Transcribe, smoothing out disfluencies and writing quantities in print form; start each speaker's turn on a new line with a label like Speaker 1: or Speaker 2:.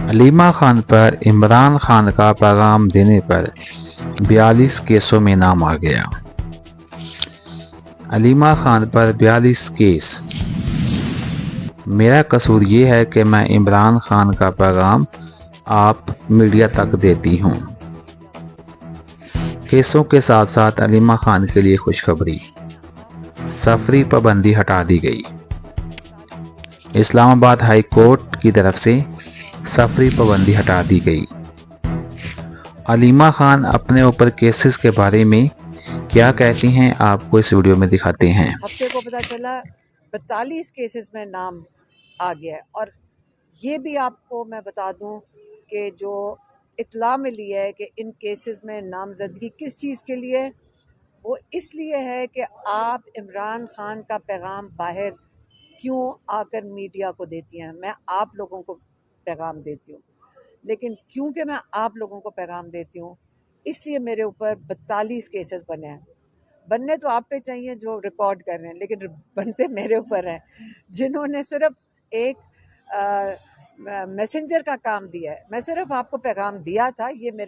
Speaker 1: علیمہ خان پر عمران خان کا پیغام دینے پر 42 کیسوں میں نام آ گیا۔ علیمہ خان پر 42 کیس۔ میرا قصور یہ ہے کہ میں عمران خان کا پیغام آپ میڈیا تک دیتی ہوں۔ کیسوں کے ساتھ ساتھ علیمہ خان کے لیے خوشخبری، سفری پابندی ہٹا دی گئی۔ اسلام آباد ہائی کورٹ کی طرف سے سفری پابندی ہٹا دی گئی۔ علیمہ خان اپنے اوپر کیسز کے بارے میں کیا کہتی ہیں، آپ کو اس ویڈیو میں دکھاتے ہیں۔
Speaker 2: ہفتے کو پتہ چلا 42 کیسز میں نام آ گیا ہے، اور یہ بھی آپ کو میں بتا دوں کہ جو اطلاع ملی ہے کہ ان کیسز میں نامزدگی کس چیز کے لیے، وہ اس لیے ہے کہ آپ عمران خان کا پیغام باہر کیوں آ کر میڈیا کو دیتی ہیں۔ میں آپ لوگوں کو پیغام دیتی ہوں، لیکن کیونکہ میں آپ لوگوں کو پیغام دیتی ہوں اس لیے میرے اوپر 42 کیسز بنے ہیں۔ بننے تو آپ پہ چاہیے جو ریکارڈ کر رہے ہیں، لیکن بنتے میرے اوپر ہیں جنہوں نے صرف ایک میسنجر کا کام دیا ہے۔ میں صرف آپ کو پیغام دیا تھا، یہ میرے